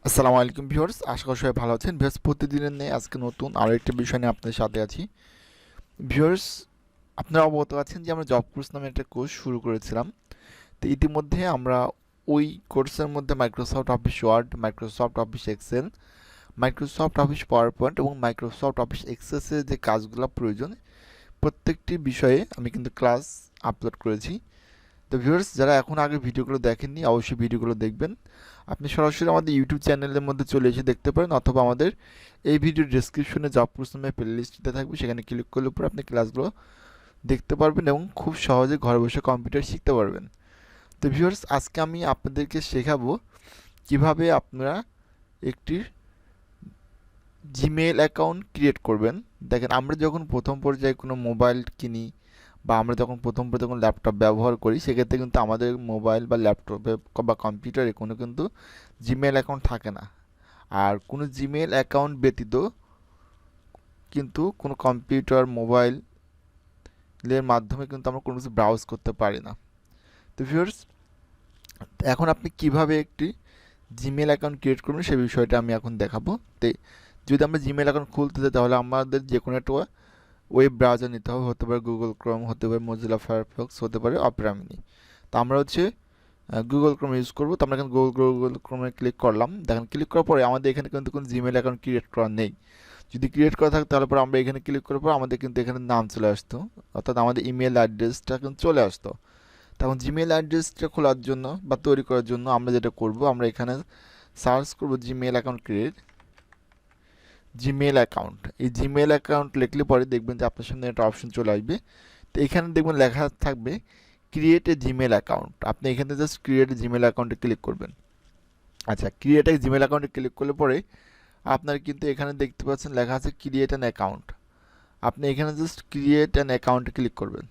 আসসালামু আলাইকুম ভিউয়ার্স, আশা করি সবাই ভালো আছেন। ভিউয়ার্স, প্রতিদিনের নিয়ে আজকে নতুন আরও একটা বিষয় নিয়ে আপনাদের সাথে আছি। ভিউয়ার্স, আপনারা অবগত আছেন যে আমরা জব কোর্স নামে একটা কোর্স শুরু করেছিলাম। তো ইতিমধ্যে আমরা ওই কোর্সের মধ্যে Microsoft Office Word, Microsoft Office Excel, Microsoft Office PowerPoint এবং মাইক্রোসফট অফিস এক্সেসের যে কাজগুলো প্রয়োজন প্রত্যেকটি বিষয়ে আমি কিন্তু ক্লাস আপলোড করেছি। তো ভিউয়ার্স, যারা এখন আগে ভিডিওগুলো দেখেননি অবশ্যই ভিডিওগুলো দেখবেন। আপনি সরাসরি আমাদের ইউটিউব চ্যানেলের মধ্যে চলে এসে দেখতে পারেন, অথবা আমাদের এই ভিডিওর ডেসক্রিপশনে জব কোর্স নামে প্লেলিস্টটা থাকবে, সেখানে ক্লিক করলে পরে আপনি ক্লাসগুলো দেখতে পারবেন এবং খুব সহজে ঘরে বসে কম্পিউটার শিখতে পারবেন। তো ভিউয়ার্স, আজকে আমি আপনাদেরকে শেখাবো কিভাবে আপনারা একটি জিমেইল অ্যাকাউন্ট ক্রিয়েট করবেন। দেখেন, আমরা যখন প্রথম পর্যায়ে কোনো মোবাইল কিনি বা আমরা যখন প্রথম কোনো ল্যাপটপ ব্যবহার করি, সেক্ষেত্রে কিন্তু আমাদের মোবাইল বা ল্যাপটপে বা কম্পিউটারে কোনো কিন্তু জিমেইল অ্যাকাউন্ট থাকে না। আর কোনো জিমেইল অ্যাকাউন্ট ব্যতীত কিন্তু কোনো কম্পিউটার মোবাইলের মাধ্যমে কিন্তু আমরা কোনো কিছু ব্রাউজ করতে পারি না। তো ভিউয়ার্স, এখন আপনি কিভাবে একটি জিমেইল অ্যাকাউন্ট ক্রিয়েট করবেন সেই বিষয়টা আমি এখন দেখাবো। তো যদি আমরা জিমেইল অ্যাকাউন্ট খুলতে চাই, তাহলে আমাদের যে কোনো একটা ওয়েব ব্রাউজার নিতে হবে। হতে পারে গুগল ক্রোম, হতে পারে মজিলা ফায়ারফক্স, হতে পারে অপেরা মিনি। তো আমরা গুগল ক্রোম ইউজ করবো। তো আমরা এখানে গুগল ক্রোমে ক্লিক করলাম। দেখেন, ক্লিক করার পরে আমাদের এখানে কিন্তু কোনো জিমেইল অ্যাকাউন্ট ক্রিয়েট করা নেই। যদি ক্রিয়েট করা থাকে তাহলে পরে আমরা এখানে ক্লিক করার পর আমাদের কিন্তু এখানে নাম চলে আসতো, অর্থাৎ আমাদের ইমেল অ্যাড্রেসটা কিন্তু চলে আসতো। তখন জিমেইল অ্যাড্রেসটা খোলার জন্য বা তৈরি করার জন্য আমরা যেটা করব, আমরা এখানে সার্চ করব Gmail account create, Gmail account. এই জিমেইল অ্যাকাউন্ট লিখলে পরে দেখবেন যে আপনার সামনে একটা অপশন চলে আসবে। তো এখানে দেখবেন লেখা থাকবে ক্রিয়েট এ জিমেইল অ্যাকাউন্ট। আপনি এখানে জাস্ট ক্রিয়েট এ জিমেইল অ্যাকাউন্টে ক্লিক করবেন। আচ্ছা, ক্রিয়েট এ জিমেইল অ্যাকাউন্টে ক্লিক করলে পরে আপনার কিন্তু এখানে দেখতে পাচ্ছেন লেখা আছে ক্রিয়েট অ্যান অ্যাকাউন্ট। আপনি এখানে জাস্ট ক্রিয়েট অ্যান অ্যাকাউন্টে ক্লিক করবেন।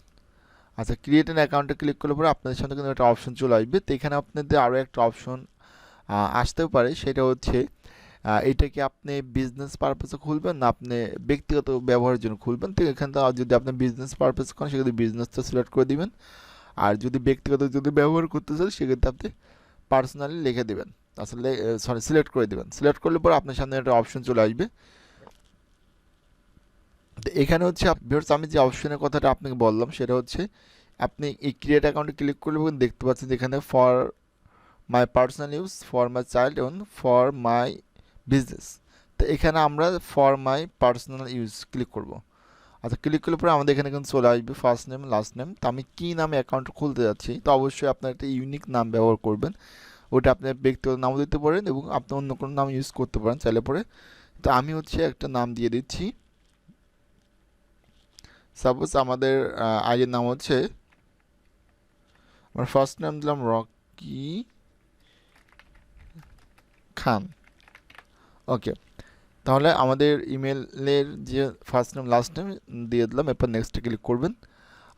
আচ্ছা, ক্রিয়েট অ্যান অ্যাকাউন্টে ক্লিক করলে পরে আপনাদের সামনে কিন্তু একটা অপশন চলে আসবে। তো এখানে আপনাদের আরও একটা অপশন আসতেও পারে, সেটা হচ্ছে এটা কি আপনি বিজনেস পারপাসে খুলবেন না আপনি ব্যক্তিগত ব্যবহারের জন্য খুলবেন। তো এখানে তো যদি আপনি বিজনেস পারপাস করেন সেক্ষেত্রে বিজনেসটা সিলেক্ট করে দিবেন। আর যদি ব্যক্তিগত ব্যবহার করতে চান সেক্ষেত্রে আপনি পার্সোনালি লিখে দেবেন, আসলে সিলেক্ট করে দেবেন। সিলেক্ট করলে পরে আপনার সামনে একটা অপশন চলে আসবে। তো এখানে ভিউয়ার্স, আমি যে অপশনের কথাটা আপনাকে বললাম সেটা হচ্ছে আপনি এই ক্রিয়েট অ্যাকাউন্টে ক্লিক করলে দেখতে পাচ্ছেন যে এখানে for my personal use, for my child এবং ফর মাই বিজনেস। তো এখানে আমরা for my personal use click করব। আচ্ছা, ক্লিক করলে পরে আমাদের এখানে কিন্তু চলে আসবে ফার্স্ট নেম লাস্ট নেম। তো আমি কী নামে অ্যাকাউন্ট খুলতে যাচ্ছি, তো অবশ্যই আপনার একটা ইউনিক নাম ব্যবহার করবেন। ওটা আপনি ব্যক্তিগত নামও দিতে পারেন এবং আপনি অন্য কোনো নাম ইউজ করতে পারেন চাইলে পরে। তো আমি একটা নাম দিয়ে দিচ্ছি। সাপোজ আমাদের আইডির নাম আমার ফার্স্ট নাম দিলাম রকি খান। ওকে, তাহলে আমাদের ইমেলের যে ফার্স্ট নেম লাস্ট নেম দিয়ে দিলাম। এরপর নেক্সটে ক্লিক করবেন।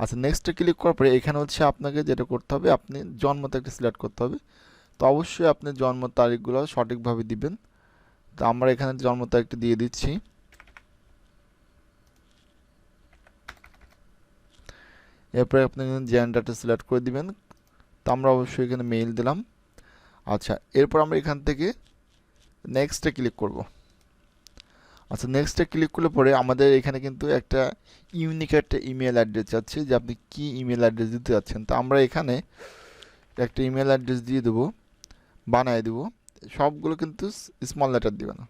আচ্ছা, নেক্সটে ক্লিক করার পরে এখানে আপনাকে যেটা করতে হবে, আপনি জন্ম তারিখটা সিলেক্ট করতে হবে। তো অবশ্যই আপনি জন্ম তারিখগুলো সঠিকভাবে দিবেন। তো আমরা এখানে জন্ম তারিখটা দিয়ে দিচ্ছি। এরপরে আপনি জেন্ডারটা সিলেক্ট করে দিবেন। তো আমরা অবশ্যই এখানে মেইল দিলাম। আচ্ছা, এরপর আমরা এখান থেকে নেক্সটে ক্লিক করব। আচ্ছা, নেক্সটে ক্লিক করলে পরে আমাদের এখানে কিন্তু একটা ইউনিক একটা ইমেল অ্যাড্রেস আছে, যে আপনি কি ইমেল অ্যাড্রেস দিতে যাচ্ছেন। তো আমরা এখানে একটা ইমেল অ্যাড্রেস দিয়ে দেবো, বানিয়ে দেবো। সবগুলো কিন্তু স্মল লেটার দিবে না।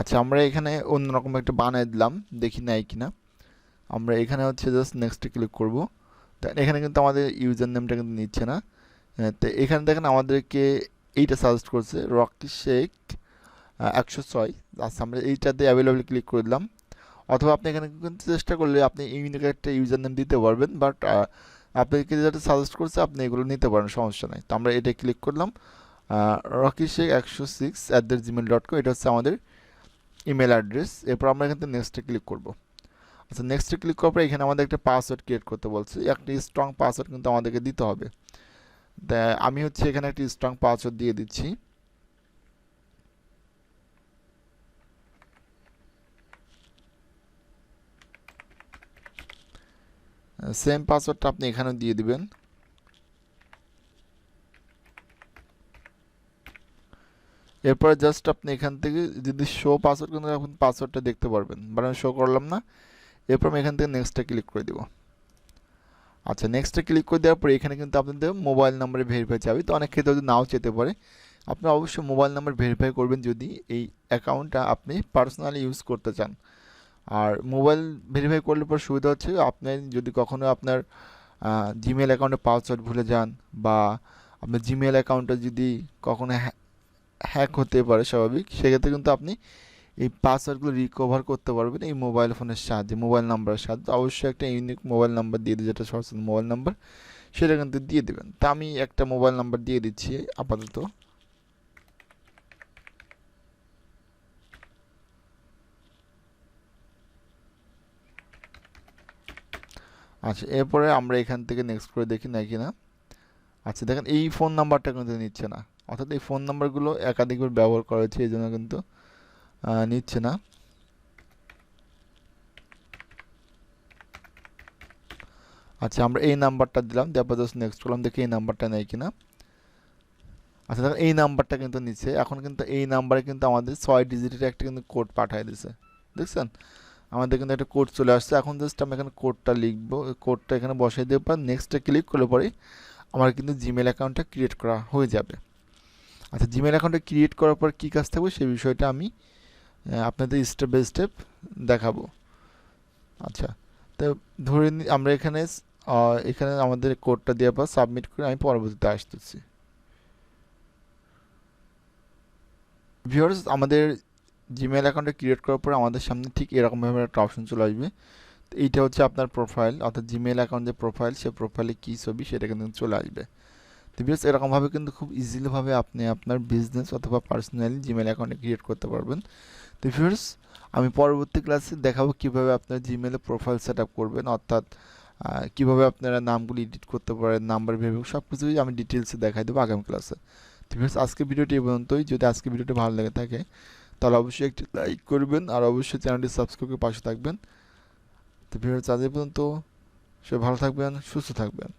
আচ্ছা, আমরা এখানে অন্যরকম একটা বানিয়ে দিলাম, দেখি নাই কিনা। আমরা এখানে জাস্ট নেক্সটে ক্লিক করব। এখানে কিন্তু আমাদের ইউজার নেমটা কিন্তু নিচ্ছে না। তো এখানে দেখেন আমাদেরকে এইটা সাজেস্ট করছে রকি শেখ 106। আচ্ছা, আমরা এইটাতে অ্যাভেলেবল ক্লিক করে দিলাম। অথবা আপনি এখানে কিন্তু চেষ্টা করলে আপনি ইউনিক একটা ইউজার নেম দিতে পারবেন, বাট আপনাকে যেটা সাজেস্ট করছে আপনি এগুলো নিতে পারেন, সমস্যা নেই। তো আমরা এটা ক্লিক করলাম, রকি শেখ 106@gmail.com, এটা আমাদের ইমেল অ্যাড্রেস। এরপর আমরা এখান থেকে নেক্সটে ক্লিক করব। আচ্ছা, নেক্সটে ক্লিক করার পর এখানে আমাদের একটা পাসওয়ার্ড ক্রিয়েট করতে বলছে। একটা স্ট্রং পাসওয়ার্ড কিন্তু আমাদেরকে দিতে হবে। তা আমি এখানে একটা স্ট্রং পাসওয়ার্ড দিয়ে দিচ্ছি। সেম পাসওয়ার্ডটা আপনি এখানেও দিয়ে দিবেন। এরপরে জাস্ট আপনি এখান থেকে যদি শো পাসওয়ার্ড কিন্তু আপনি পাসওয়ার্ডটা দেখতে পারবেন, বাট আমি শো করলাম না। এরপর আমি এখান থেকে নেক্সটে ক্লিক করে দিব। আচ্ছা, নেক্সটে ক্লিক করে দেওয়ার পরে এখানে কিন্তু আপনাদের মোবাইল নাম্বারে ভেরিফাই চাবে, তো অনেক ক্ষেত্রে যদি নাও চেতে পারে। আপনি অবশ্যই মোবাইল নাম্বার ভেরিফাই করবেন যদি এই অ্যাকাউন্টটা আপনি পার্সোনালি ইউজ করতে চান। আর মোবাইল ভেরিফাই করলে পর সুবিধা হচ্ছে আপনি যদি কখনো আপনার জিমেল অ্যাকাউন্টে পাসওয়ার্ড ভুলে যান, বা আপনার জিমেল অ্যাকাউন্টটা যদি কখনো হ্যাক হতে পারে স্বাভাবিক, সেক্ষেত্রে কিন্তু আপনি এই পাসওয়ার্ডগুলো রিকভার করতে পারবেন এই মোবাইল ফোনের সাহায্যে, মোবাইল নাম্বারের সাহায্যে। অবশ্যই একটা ইউনিক মোবাইল নাম্বার দিয়ে দিই, যেটা সরাসরি মোবাইল নাম্বার, সেটা কিন্তু দিয়ে দেবেন। তা আমি একটা মোবাইল নাম্বার দিয়ে দিচ্ছি আপাতত। আচ্ছা, এরপরে আমরা এখান থেকে নেক্সট করে দেখি না কিনা। আচ্ছা, দেখেন এই ফোন নাম্বারটা কিন্তু নিচ্ছে না, অর্থাৎ এই ফোন নাম্বারগুলো একাধিকবার ব্যবহার করা হয়েছে, এই জন্য কিন্তু নিচ্ছে না। আচ্ছা, আমরা এই নাম্বারটা দিলাম, তারপর জাস্ট নেক্সট করলাম, দেখি এই নাম্বারটা নেই কিনা। আচ্ছা, দেখেন এই নাম্বারটা কিন্তু নিচ্ছে। এখন কিন্তু এই নাম্বারে কিন্তু আমাদের 6 ডিজিটের একটা কিন্তু কোড পাঠিয়ে দিছে, দেখছেন? আমাদের কিন্তু একটা কোড চলে আসছে। এখন জাস্ট আমি এখানে কোডটা লিখবো, কোডটা এখানে বসাই দেওয়ার পর নেক্সটে ক্লিক করলে পরে আমার কিন্তু জিমেল অ্যাকাউন্টটা ক্রিয়েট করা হয়ে যাবে। আচ্ছা, জিমেল অ্যাকাউন্টটা ক্রিয়েট করার পর কী কাজ থাকবে সেই বিষয়টা আমি আপনাদের স্টেপ বাই স্টেপ দেখাবো। আচ্ছা, তো ধরে আমরা এখানে এখানে আমাদের কোডটা দেওয়ার পর সাবমিট করে আমি পরবর্তীতে আসতেছি। ভিউয়ার্স, আমাদের জিমেল অ্যাকাউন্টে ক্রিয়েট করার পর আমাদের সামনে ঠিক এরকমভাবে একটা অপশন চলে আসবে। তো এইটা হচ্ছে আপনার প্রোফাইল, অর্থাৎ জিমেল অ্যাকাউন্ট যে প্রোফাইল, সে প্রোফাইলে কী ছবি সেটা কিন্তু চলে আসবে। তো ভিউয়ার্স, এরকমভাবে কিন্তু খুব ইজিলিভাবে আপনি আপনার বিজনেস অথবা পার্সোনালি জিমেল অ্যাকাউন্টে ক্রিয়েট করতে পারবেন। তো ভিউয়ার্স, আমি পরবর্তী ক্লাসে দেখাবো কীভাবে আপনার জিমেলে প্রোফাইল সেট আপ করবেন, অর্থাৎ কীভাবে আপনারা নামগুলি এডিট করতে পারেন, নাম্বার ভেবে সব কিছুই আমি ডিটেলসে দেখাই দেবো আগামী ক্লাসে। তো ভিউয়ার্স, আজকের ভিডিওটি এই পর্যন্তই। যদি আজকের ভিডিওটি ভালো লেগে থাকে তাহলে অবশ্যই একটি লাইক করবেন, আর অবশ্যই চ্যানেলটি সাবস্ক্রাইব করে পাশে থাকবেন। তো ভিডিওটা আজ এই পর্যন্ত। সবাই ভালো থাকবেন, সুস্থ থাকবেন।